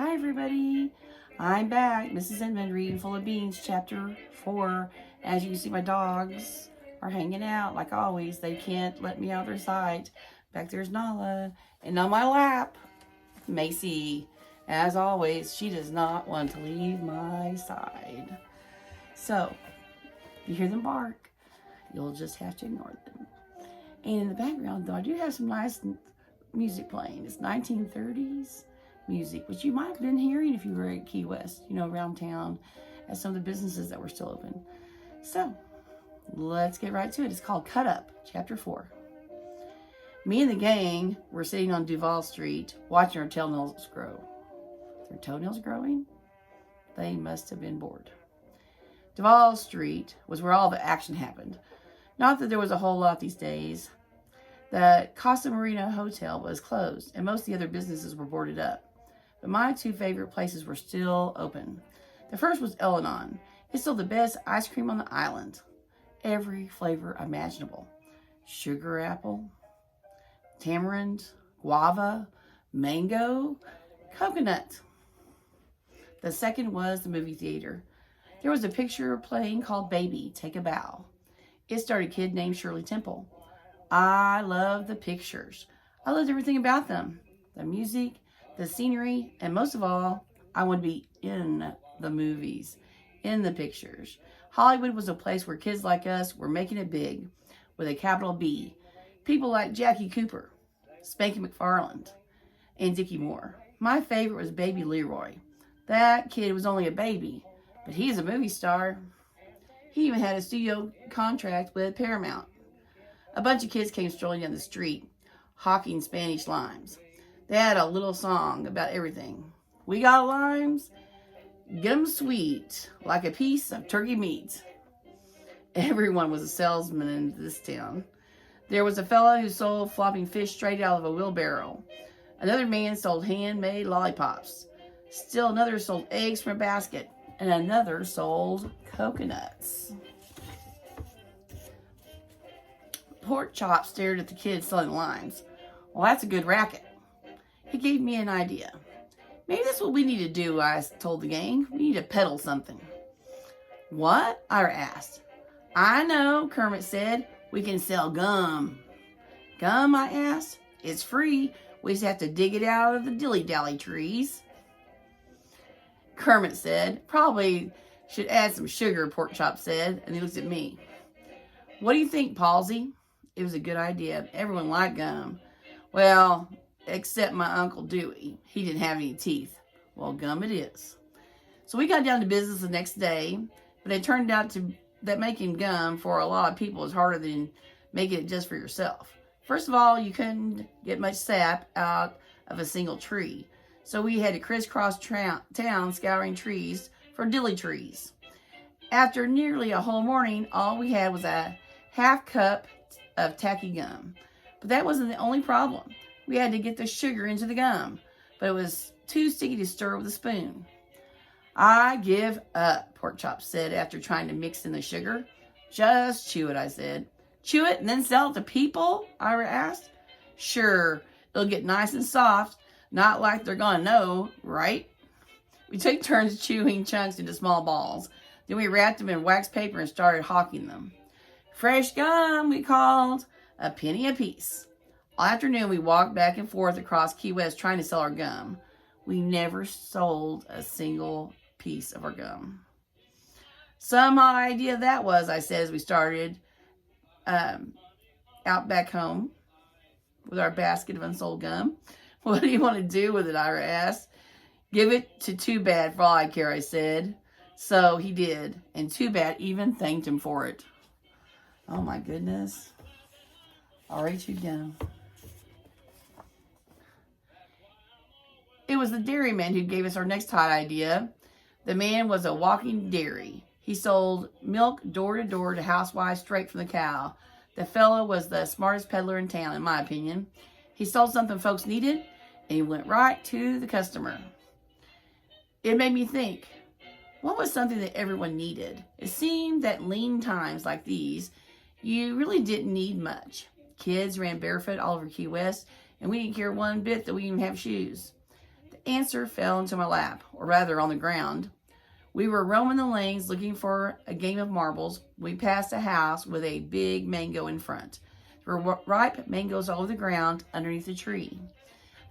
Hi everybody, I'm back, Mrs. Inman, reading Full of Beans, chapter 4. As you can see, my dogs are hanging out like always. They can't let me out of their sight. Back there's Nala, and on my lap, Macy. As always, she does not want to leave my side. So, if you hear them bark, you'll just have to ignore them. And in the background, though, I do have some nice music playing. It's 1930s music, which you might have been hearing if you were at Key West, around town at some of the businesses that were still open. So, let's get right to it. It's called Cut Up, Chapter 4. Me and the gang were sitting on Duval Street watching our toenails grow. Their toenails growing? They must have been bored. Duval Street was where all the action happened. Not that there was a whole lot these days. The Casa Marina Hotel was closed, and most of the other businesses were boarded up. But my two favorite places were still open. The first was El-Anon. It's still the best ice cream on the island. Every flavor imaginable. Sugar apple, tamarind, guava, mango, coconut. The second was the movie theater. There was a picture playing called Baby, Take a Bow. It starred a kid named Shirley Temple. I love the pictures. I loved everything about them. The music, the scenery, and most of all, I wanted to be in the movies, in the pictures. Hollywood was a place where kids like us were making it big, with a capital B. People like Jackie Cooper, Spanky McFarland, and Dickie Moore. My favorite was Baby Leroy. That kid was only a baby, but he's a movie star. He even had a studio contract with Paramount. A bunch of kids came strolling down the street, hawking Spanish limes. They had a little song about everything. We got limes, get 'em sweet, like a piece of turkey meat. Everyone was a salesman in this town. There was a fellow who sold flopping fish straight out of a wheelbarrow. Another man sold handmade lollipops. Still another sold eggs from a basket. And another sold coconuts. Pork Chop stared at the kid selling limes. Well, that's a good racket. He gave me an idea. Maybe that's what we need to do, I told the gang. We need to peddle something. What? Ira asked. I know, Kermit said. We can sell gum. Gum, I asked. It's free. We just have to dig it out of the dilly-dally trees. Kermit said. Probably should add some sugar, Pork Chop said. And he looked at me. What do you think, Palsy? It was a good idea. Everyone liked gum. Well, except my Uncle Dewey. He didn't have any teeth. Well, gum it is. So we got down to business the next day, but it turned out that making gum for a lot of people is harder than making it just for yourself. First of all, you couldn't get much sap out of a single tree. So we had to crisscross town scouring trees for dilly trees. After nearly a whole morning, all we had was a half cup of tacky gum. But that wasn't the only problem. We had to get the sugar into the gum, but it was too sticky to stir with a spoon. I give up, Pork Chop said after trying to mix in the sugar. Just chew it, I said. Chew it and then sell it to people? Ira asked. Sure, it'll get nice and soft, not like they're gonna know, right? We took turns chewing chunks into small balls. Then we wrapped them in wax paper and started hawking them. Fresh gum, we called. A penny apiece. All afternoon, we walked back and forth across Key West trying to sell our gum. We never sold a single piece of our gum. Some odd idea that was, I said as we started out back home with our basket of unsold gum. What do you want to do with it, Ira asked. Give it to Too Bad for all I care, I said. So he did, and Too Bad even thanked him for it. Oh my goodness. Already chewed gum. It was the dairyman who gave us our next hot idea. The man was a walking dairy. He sold milk door to door to housewives straight from the cow. The fellow was the smartest peddler in town, in my opinion. He sold something folks needed, and he went right to the customer. It made me think, what was something that everyone needed? It seemed that in lean times like these, you really didn't need much. Kids ran barefoot all over Key West, and we didn't care one bit that we didn't have shoes. The answer fell into my lap, or rather on the ground. We were roaming the lanes looking for a game of marbles. We passed a house with a big mango in front. There were ripe mangoes all over the ground underneath the tree.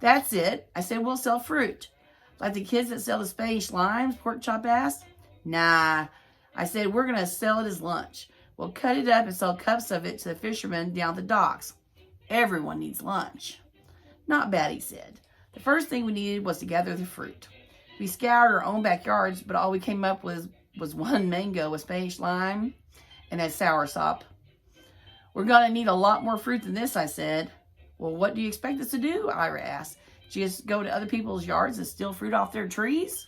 That's it. I said, we'll sell fruit. Like the kids that sell the Spanish limes, Pork Chop asked. Nah. I said, we're going to sell it as lunch. We'll cut it up and sell cups of it to the fishermen down the docks. Everyone needs lunch. Not bad, he said. The first thing we needed was to gather the fruit. We scoured our own backyards, but all we came up with was one mango, a Spanish lime, and a soursop. We're going to need a lot more fruit than this, I said. Well, what do you expect us to do? Ira asked. Just go to other people's yards and steal fruit off their trees?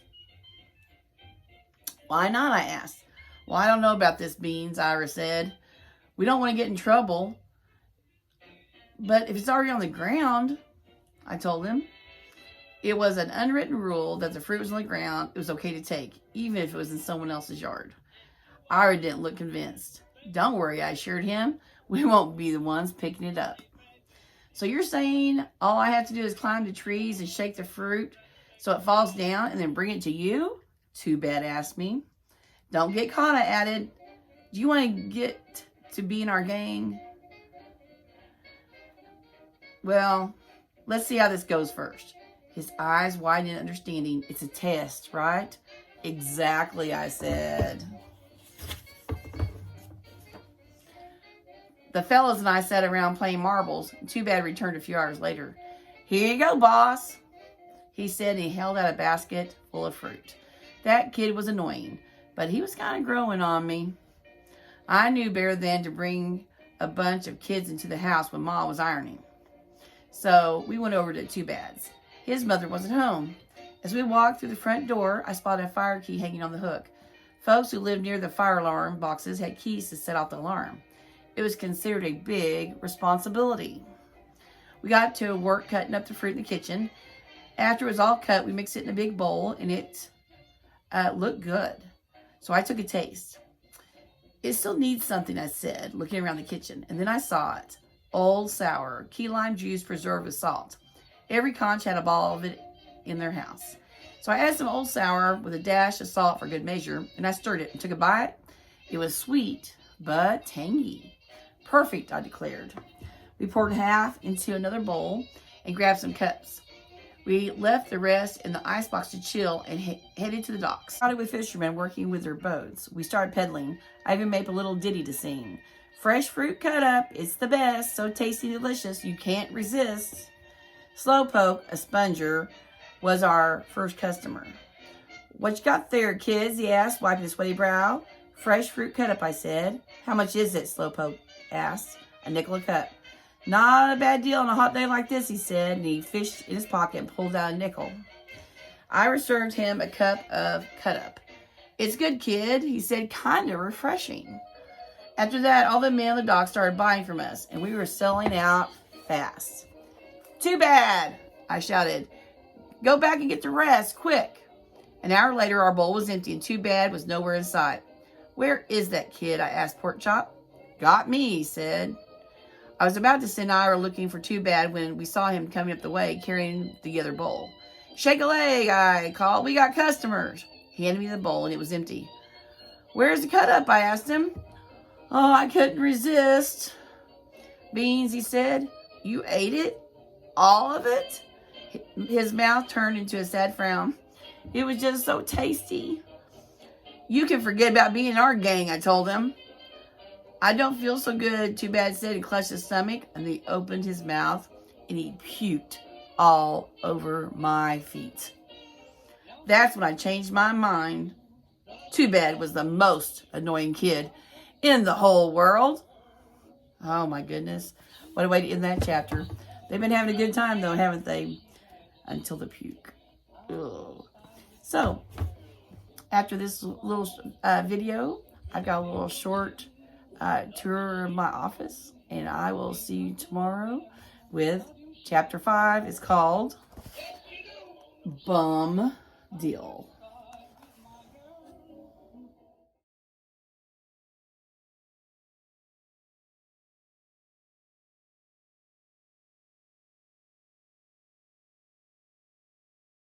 Why not, I asked. Well, I don't know about this, Beans, Ira said. We don't want to get in trouble. But if it's already on the ground, I told him. It was an unwritten rule that the fruit was on the ground, it was okay to take, even if it was in someone else's yard. Ira didn't look convinced. Don't worry, I assured him. We won't be the ones picking it up. So you're saying all I have to do is climb the trees and shake the fruit so it falls down and then bring it to you? Too bad, asked me. Don't get caught, I added. Do you want to get to be in our gang? Well, let's see how this goes first. His eyes widened in understanding. It's a test, right? Exactly, I said. The fellas and I sat around playing marbles. Too Bad returned a few hours later. Here you go, boss, he said, and he held out a basket full of fruit. That kid was annoying, but he was kind of growing on me. I knew better than to bring a bunch of kids into the house when Ma was ironing. So we went over to Too Bad's. His mother wasn't home. As we walked through the front door, I spotted a fire key hanging on the hook. Folks who lived near the fire alarm boxes had keys to set off the alarm. It was considered a big responsibility. We got to work cutting up the fruit in the kitchen. After it was all cut, we mixed it in a big bowl, and it looked good. So I took a taste. It still needs something, I said, looking around the kitchen. And then I saw it. Old sour, key lime juice preserved with salt. Every conch had a bottle of it in their house. So I added some old sour with a dash of salt for good measure, and I stirred it and took a bite. It was sweet, but tangy. Perfect, I declared. We poured half into another bowl and grabbed some cups. We left the rest in the icebox to chill and headed to the docks. Started with fishermen working with their boats. We started pedaling. I even made a little ditty to sing. Fresh fruit cut up, it's the best, so tasty and delicious, you can't resist. Slowpoke, a sponger, was our first customer. What you got there, kids? He asked, wiping his sweaty brow. Fresh fruit cut up, I said. How much is it? Slowpoke asked. A nickel a cup. Not a bad deal on a hot day like this, he said, and he fished in his pocket and pulled out a nickel. I served him a cup of cut up. It's good, kid, he said, kind of refreshing. After that, all the men on the dock started buying from us, and we were selling out fast. Too bad, I shouted. Go back and get the rest, quick. An hour later, our bowl was empty, and Too Bad was nowhere in sight. Where is that kid? I asked Pork Chop. Got me, he said. I was about to send Ira looking for Too Bad when we saw him coming up the way carrying the other bowl. Shake a leg, I called. We got customers. He handed me the bowl, and it was empty. Where's the cut up? I asked him. Oh, I couldn't resist. Beans, he said. You ate it? All of it? His mouth turned into a sad frown. It was just so tasty. You can forget about being in our gang, I told him. I don't feel so good, Too Bad said, and clutched his stomach, and he opened his mouth, and he puked all over my feet. That's when I changed my mind. Too Bad was the most annoying kid in the whole world. Oh my goodness. What a way to end that chapter. They've been having a good time though, haven't they? Until the puke. Ugh. So, after this little video, I've got a little short tour of my office, and I will see you tomorrow with chapter 5. It's called Bum Deal.